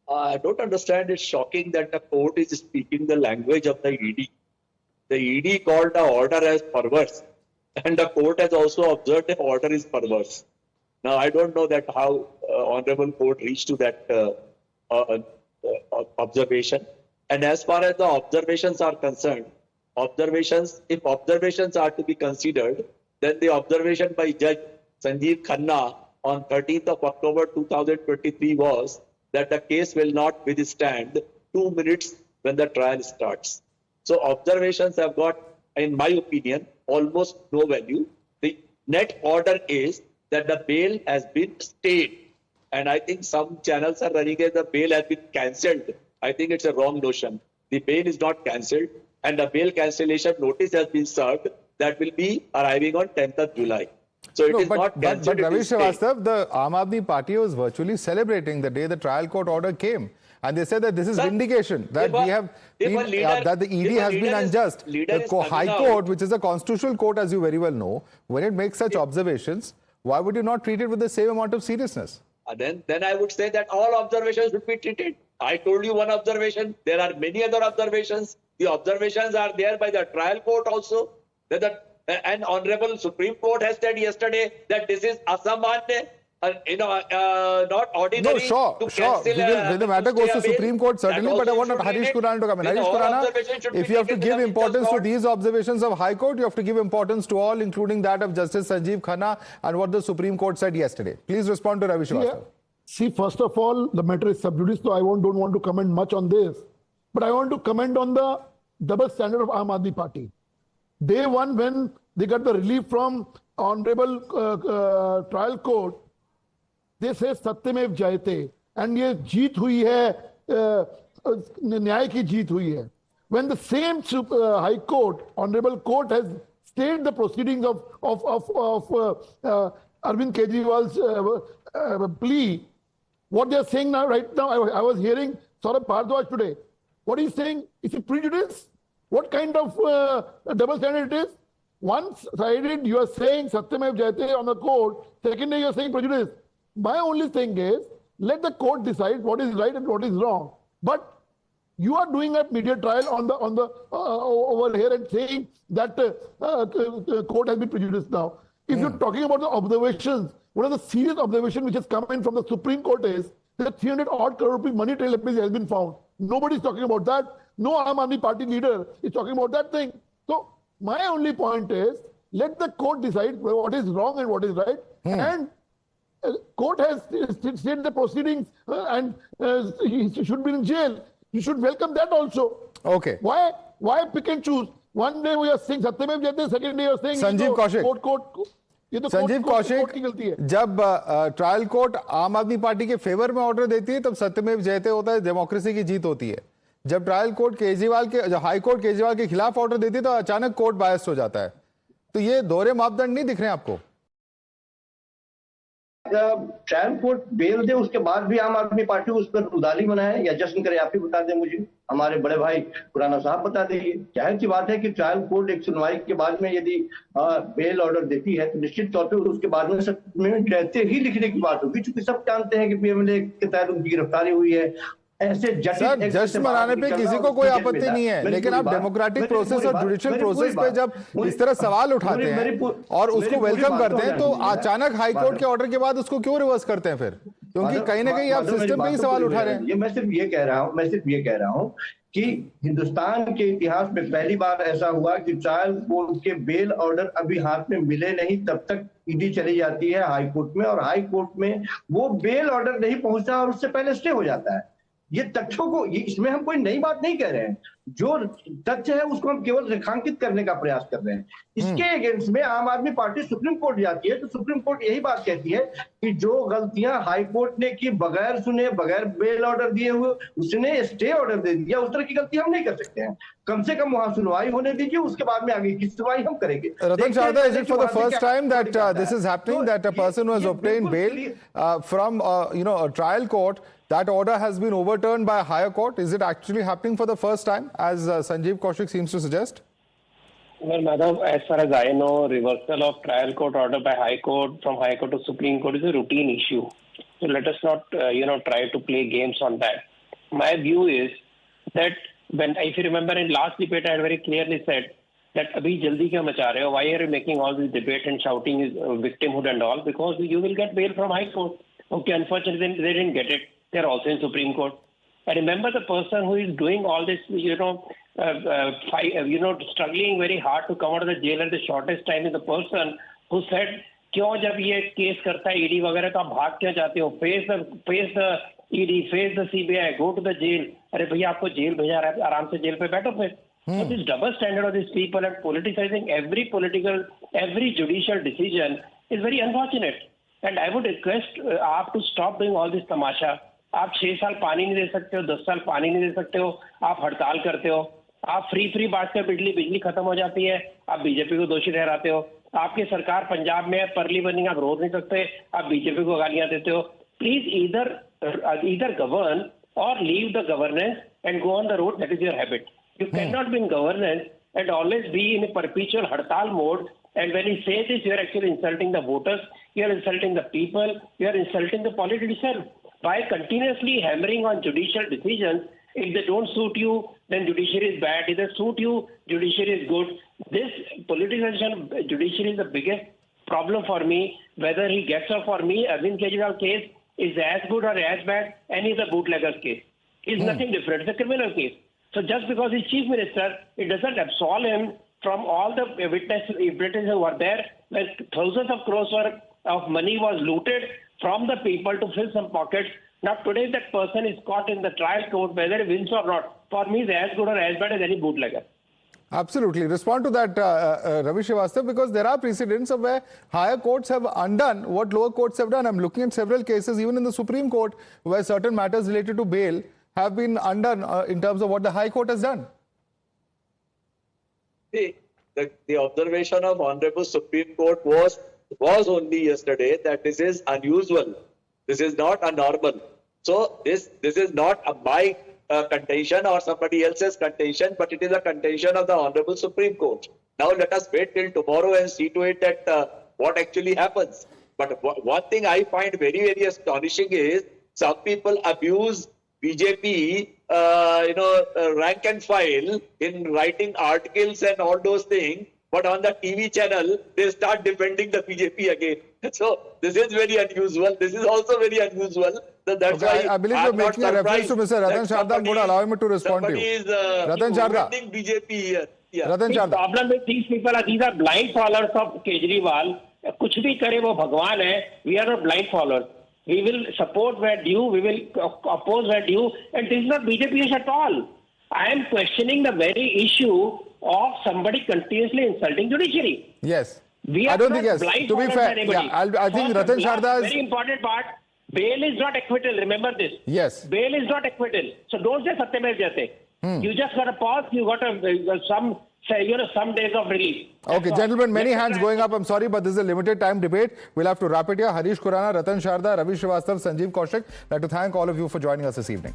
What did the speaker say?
I don't understand. It's shocking that the court is speaking the language of the ED. The ED called the order as perverse, and the court has also observed the order is perverse. Now, I don't know that how Honorable Court reached to that observation. And as far as the observations are concerned, if observations are to be considered, then the observation by Judge Sanjeev Khanna on 13th of October 2023 was that the case will not withstand 2 minutes when the trial starts. So observations have got, in my opinion, almost no value. The net order is that the bail has been stayed. And I think some channels are running as the bail has been cancelled. I think it's a wrong notion. The bail is not cancelled, and the bail cancellation notice has been served that will be arriving on 10th of July. So it is not cancelled. But Ravi Srivastava, the Aam Aadmi Party was virtually celebrating the day the trial court order came. And they said that this is vindication, that that the ED has been unjust. The High Court, which is a constitutional court, as you very well know, when it makes such observations, why would you not treat it with the same amount of seriousness? Then I would say that all observations should be treated. I told you one observation. There are many other observations. The observations are there by the trial court also. And Honorable Supreme Court has said yesterday that this is asamanya, not ordinary. No, sure. When the matter goes to Supreme Court, certainly, but I want Harish Khurana to come in. Harish Khurana, if you have to give importance to these observations of High Court, you have to give importance to all, including that of Justice Sanjeev Khanna and what the Supreme Court said yesterday. Please respond to Ravi Srivastava. See, first of all, the matter is sub judice, so I don't want to comment much on this. But I want to comment on the double standard of Aam Aadmi Party. Day one, when they got the relief from Honorable Trial Court, they say Satyamev Jayate, and ये जीत हुई है, न्याय की जीत हुई है. When the same High Court, Honorable Court has stayed the proceedings of Arvind Kejriwal's plea, what they are saying now, right now, I was hearing Saurabh Bhardwaj today. What he's saying, is it prejudice? What kind of double standard it is? Once sided, you are saying Satyamev Jayate on the court. Second day, you are saying prejudice. My only thing is, let the court decide what is right and what is wrong. But you are doing a media trial on the over here and saying that court has been prejudiced now. If you're talking about the observations, one of the serious observations which has come in from the Supreme Court is that 300 odd crore rupee money trail has been found. Nobody is talking about that. No Aam Aadmi Party leader is talking about that thing. So my only point is, let the court decide what is wrong and what is right. And court has stayed the proceedings and he should be in jail. You should welcome that also. Okay. Why pick and choose? One day we are saying Satyamev Jayate, second day we are saying Sanjeev Kaushik. Court. Sanjeev Kaushik, जब trial court आम आदमी party के favour में order देती है तब सत्यमेव जयते होता है, डेमोक्रेसी की जीत होती है. जब ट्रायल कोर्ट केजरीवाल के हाई कोर्ट केजरीवाल के खिलाफ ऑर्डर देती है तो अचानक कोर्ट बायस्ड हो जाता है. तो ये दोहरे मापदंड नहीं दिख रहे हैं आपको? ट्रायल कोर्ट बेल दे, उसके बाद भी आम आदमी पार्टी उस पर उदाली बनाए या जश्न करे, आप ही बता दें मुझे, हमारे बड़े भाई खुराना साहब बता देंगे. जाहिर सी बात है कि ट्रायल कोर्ट एक सुनवाई के बाद में यदि बेल ऑर्डर देती है तो निश्चित तौर पे उसके बाद में रहते ही लिखने की बात होगी, क्योंकि सब जानते हैं कि पीएमएलए के तहत उनकी गिरफ्तारी हुई है. ऐसे जश्न मनाने पे किसी को कोई आपत्ति नहीं है, लेकिन आप डेमोक्रेटिक प्रोसेस और जुडिशियल प्रोसेस पे जब इस तरह सवाल उठाते हैं और उसको वेलकम करते हैं तो अचानक हाई कोर्ट के ऑर्डर के बाद उसको क्यों रिवर्स करते हैं फिर? क्योंकि कहीं ना कहीं आप सिस्टम पे ही सवाल उठा रहे हैं. मैं सिर्फ ये कह रहा हूँ कि हिंदुस्तान के इतिहास में पहली बार ऐसा हुआ कि ट्रायल कोर्ट के बेल ऑर्डर अभी हाथ में मिले नहीं तब तक ईडी चली जाती है हाई कोर्ट में, और हाई कोर्ट में वो बेल ऑर्डर नहीं पहुंचता और उससे पहले स्टे हो जाता है. ये तथ्यों को, इसमें हम कोई नई बात नहीं कह रहे हैं, जो तथ्य है उसको हम केवल रेखांकित करने का प्रयास कर रहे हैं. इसके अगेंस्ट में आम आदमी पार्टी सुप्रीम कोर्ट जाती है तो सुप्रीम कोर्ट यही बात कहती है कि जो गलतियां हाई कोर्ट ने की बगैर सुने, बगैर बेल ऑर्डर दिए हुए, उसने स्टे ऑर्डर दे दिया, उस तरह की गलती हम नहीं कर सकते हैं. कम से कम वहां सुनवाई होने दीजिए, उसके बाद में आगे की सुनवाई हम करेंगे. Ratan Sharda, is it for the first time that this is happening, that a person who has obtained bail from a trial court, that order has been overturned by a higher court? Is it actually happening for the first time, as Sanjeev Kaushik seems to suggest? Well, madam, as far as I know, reversal of trial court order by High Court from High Court to Supreme Court is a routine issue. So let us not, try to play games on that. my view is that if you remember in last debate, I had very clearly said that abhi jaldi kya macha rahe ho? Why are you making all this debate and shouting is victimhood and all? Because you will get bail from High Court. Okay, unfortunately they didn't get it. They're also in Supreme Court. I remember the person who is doing all this, struggling very hard to come out of the jail at the shortest time is the person who said, क्यों जब ये case करता है ED वगैरह तो आप भाग क्यों जाते हो? Face the ED, face the CBI, go to the jail. अरे भैया आपको जेल भेजा रहा है, आराम से जेल पे बैठो फिर. So this double standard of these people and politicizing every judicial decision is very unfortunate. And I would request आप to stop doing all this तमाशा. आप 6 साल पानी नहीं दे सकते हो, 10 साल पानी नहीं दे सकते हो, आप हड़ताल करते हो, आप फ्री बांटते हो, बिजली खत्म हो जाती है, आप बीजेपी को दोषी ठहराते हो. आपकी सरकार पंजाब में है, परली बर्निंग आप रोक नहीं सकते, आप बीजेपी को गालियां देते हो. Please either govern or leave the governance and go on the road that is your habit. You cannot be in governance and always be in a perpetual hartal mode. And when you say this, you are actually insulting the voters, you are insulting the people, you are insulting the polity itself. By continuously hammering on judicial decisions, if they don't suit you, then judiciary is bad. If they suit you, judiciary is good. This politicization judiciary is the biggest problem for me. Whether he gets off for me, Arvind Kejriwal case is as good or as bad, and is a bootlegger's case. It's nothing different. It's a criminal case. So just because he's chief minister, it doesn't absolve him from all the witnesses who were there, when thousands of crores worth of money was looted from the people to fill some pockets. Now today that person is caught in the trial court, whether he wins or not, for me is as good or as bad as any bootlegger. Absolutely. Respond to that, Ravi Srivastava, because there are precedents of where higher courts have undone what lower courts have done. I'm looking at several cases, even in the Supreme Court, where certain matters related to bail have been undone in terms of what the High Court has done. See, the observation of Honorable Supreme Court was only yesterday that this is unusual. This is not a normal. So this is not my contention or somebody else's contention, but it is a contention of the Honorable Supreme Court. Now let us wait till tomorrow and see to it that what actually happens. But one thing I find very, very astonishing is some people abuse BJP, rank and file in writing articles and all those things. But on the TV channel, they start defending the BJP again. So this is very unusual. This is also very unusual. So that's why I believe you're making a reference to Mr. Ratan Sharda. I'm going to allow him to respond to you. Ratan Sharda. BJP here. Yeah. Ratan Sharda. The problem with these people are these are blind followers of Kejriwal. कुछ भी करे वो भगवान है. We are not blind followers. We will support where due. We will oppose where due. And this is not BJP at all. I am questioning the very issue of somebody continuously insulting judiciary. Yes. We are I don't not think yes. blind To be followers fair, anybody. yeah, I think Ratan Sharda is... Very important part. Bail is not acquittal. Remember this. Yes. Bail is not acquittal. So don't say Satyamev Jayate. You just got a pause. You got some days of relief. Okay, gentlemen, many hands going up. I'm sorry, but this is a limited time debate. We'll have to wrap it here. Harish Khurana, Ratan Sharda, Ravi Srivastava, Sanjeev Kaushik. I'd like to thank all of you for joining us this evening.